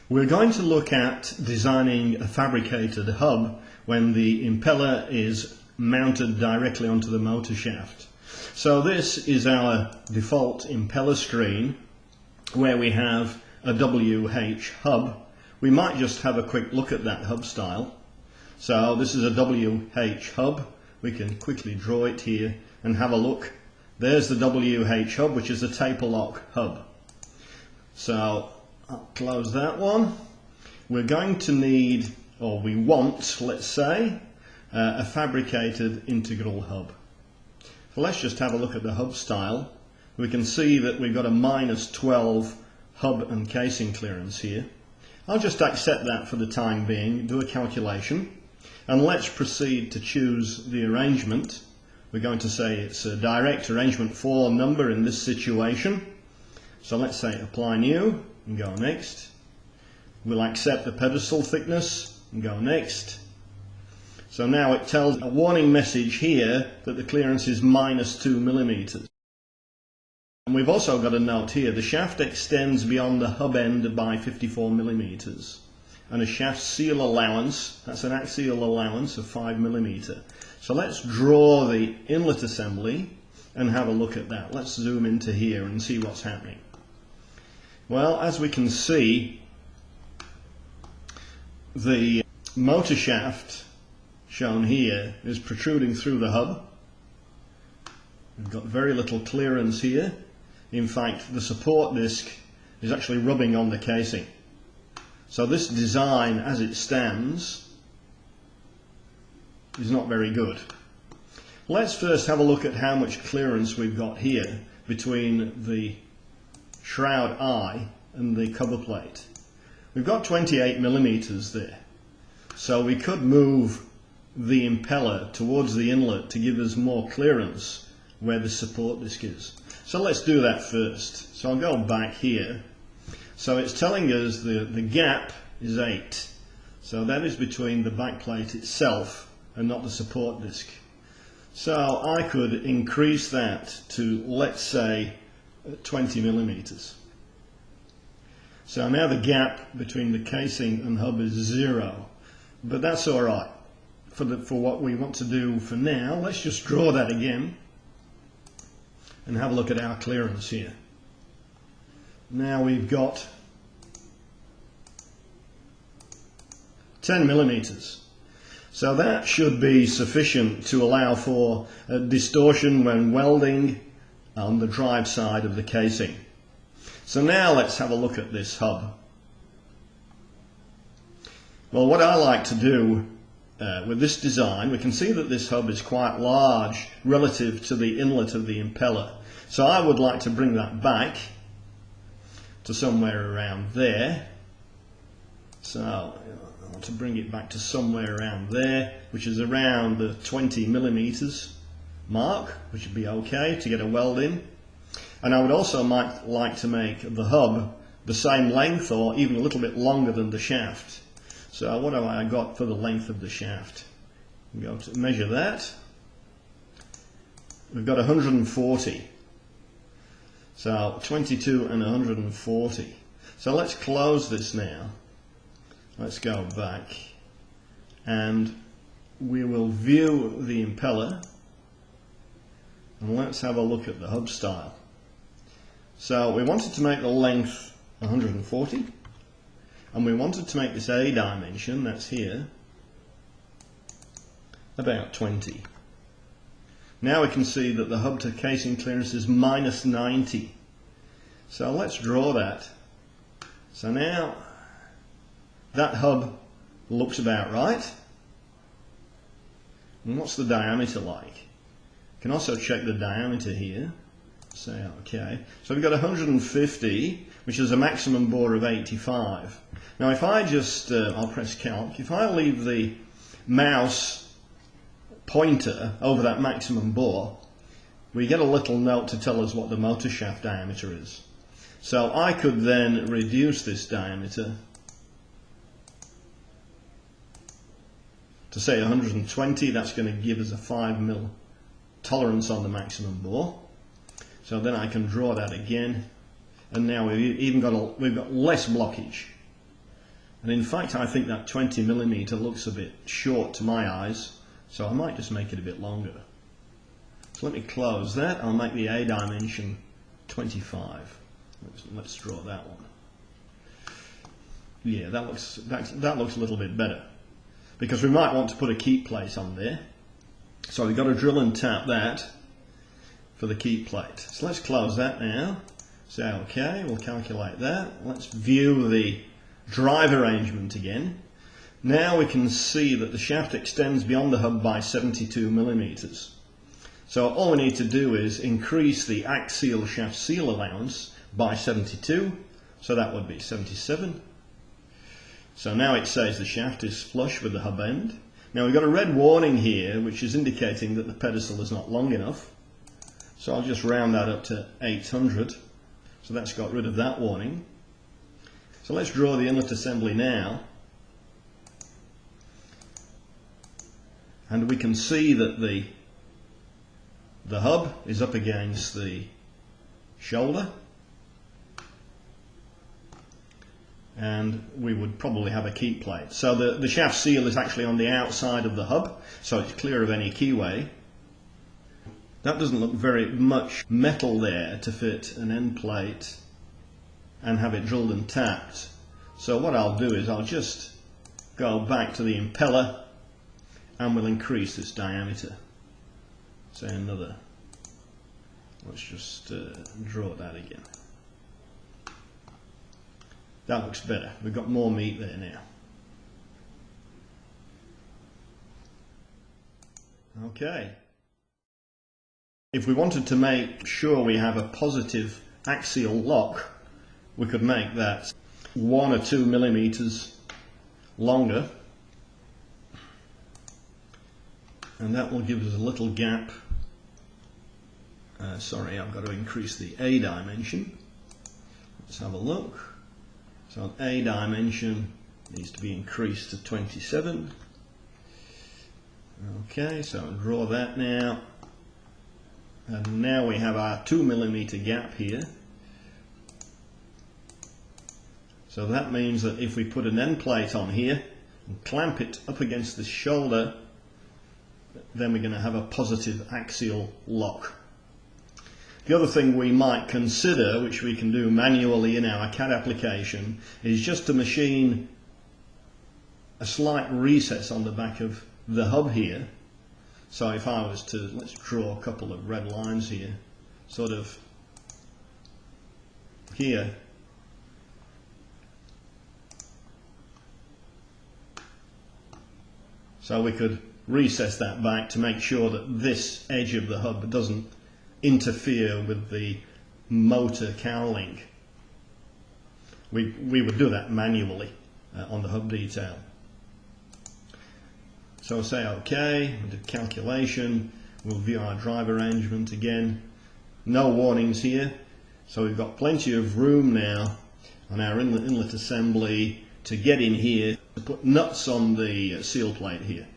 We're going to look at designing a fabricated hub when the impeller is mounted directly onto the motor shaft. So this is our default impeller screen where we have a WH hub. We might just have a quick look at that hub style. So this is a WH hub. We can quickly draw it here and have a look. There's the WH hub, which is a taper lock hub. So I'll close that one. We're going to need, or we want, let's say, a fabricated integral hub. So let's just have a look at the hub style. We can see that we've got a -12 hub and casing clearance here. I'll just accept that for the time being, do a calculation, and let's proceed to choose the arrangement. We're going to say it's a direct arrangement for number in this situation. So let's say apply new and go next. We'll accept the pedestal thickness and go next. So now it tells a warning message here that the clearance is -2 millimeters. And we've also got a note here, the shaft extends beyond the hub end by 54 millimeters. And a shaft seal allowance, that's an axial allowance of 5 millimeter. So let's draw the inlet assembly and have a look at that. Let's zoom into here and see what's happening. Well, as we can see, the motor shaft shown here is protruding through the hub. We've got very little clearance here. In fact, the support disc is actually rubbing on the casing. So this design, as it stands, is not very good. Let's first have a look at how much clearance we've got here between the shroud eye and the cover plate. We've got 28 millimeters there. So we could move the impeller towards the inlet to give us more clearance where the support disc is. So let's do that first. So I'll go back here. So it's telling us the gap is 8. So that is between the back plate itself and not the support disc. So I could increase that to, let's say, 20 millimeters. So now the gap between the casing and hub is 0. But that's alright for what we want to do for now. Let's just draw that again and have a look at our clearance here. Now we've got 10 millimeters. So that should be sufficient to allow for distortion when welding on the drive side of the casing. So now let's have a look at this hub. Well, what I like to do with this design, we can see that this hub is quite large relative to the inlet of the impeller. So I would like to bring that back to somewhere around there. So I want to bring it back to somewhere around there, which is around the 20 millimeters mark, which would be okay to get a weld in. And I would also like to make the hub the same length or even a little bit longer than the shaft. So what have I got for the length of the shaft? We go to measure that. We've got 140. So 22 and 140. So let's close this now. Let's go back and we will view the impeller and let's have a look at the hub style. So we wanted to make the length 140 and we wanted to make this A dimension, that's here, about 20. Now we can see that the hub to casing clearance is -90. So let's draw that. So now that hub looks about right. And what's the diameter like? You can also check the diameter here. Say okay. So we've got 150, which is a maximum bore of 85. Now if I just, I'll press calc, if I leave the mouse pointer over that maximum bore, we get a little note to tell us what the motor shaft diameter is. So I could then reduce this diameter to say 120. That's going to give us a 5 mil tolerance on the maximum bore. So then I can draw that again, and now we've got less blockage. And in fact I think that 20mm looks a bit short to my eyes, so I might just make it a bit longer. So let me close that. I'll make the A dimension 25. Let's draw that one. Yeah, that looks a little bit better, because we might want to put a keep plate on there. So we've got to drill and tap that for the keep plate. So let's close that now. Say OK, we'll calculate that. Let's view the drive arrangement again. Now we can see that the shaft extends beyond the hub by 72mm. So all we need to do is increase the axial shaft seal allowance by 72, so that would be 77. So now it says the shaft is flush with the hub end. Now we've got a red warning here which is indicating that the pedestal is not long enough. So I'll just round that up to 800. So that's got rid of that warning. So let's draw the inlet assembly now. And we can see that the hub is up against the shoulder, and we would probably have a keep plate. So the shaft seal is actually on the outside of the hub, so it's clear of any keyway. That doesn't look very much metal there to fit an end plate and have it drilled and tapped. So what I'll do is I'll just go back to the impeller and we'll increase this diameter. Say another. Let's just draw that again. That looks better. We've got more meat there now. Okay. If we wanted to make sure we have a positive axial lock, we could make that 1 or 2 millimeters longer, and that will give us a little gap. Sorry, I've got to increase the A dimension. Let's have a look. So A dimension needs to be increased to 27. Okay, so I'll draw that now. And now we have our 2 millimeter gap here. So that means that if we put an end plate on here and clamp it up against the shoulder, then we're going to have a positive axial lock. The other thing we might consider, which we can do manually in our CAD application, is just to machine a slight recess on the back of the hub here. So if I was to, let's draw a couple of red lines here, sort of here. So we could recess that back to make sure that this edge of the hub doesn't interfere with the motor cowling. We would do that manually on the hub detail. So say OK, we'll do calculation, we'll view our drive arrangement again. No warnings here, so we've got plenty of room now on our inlet assembly to get in here to put nuts on the seal plate here.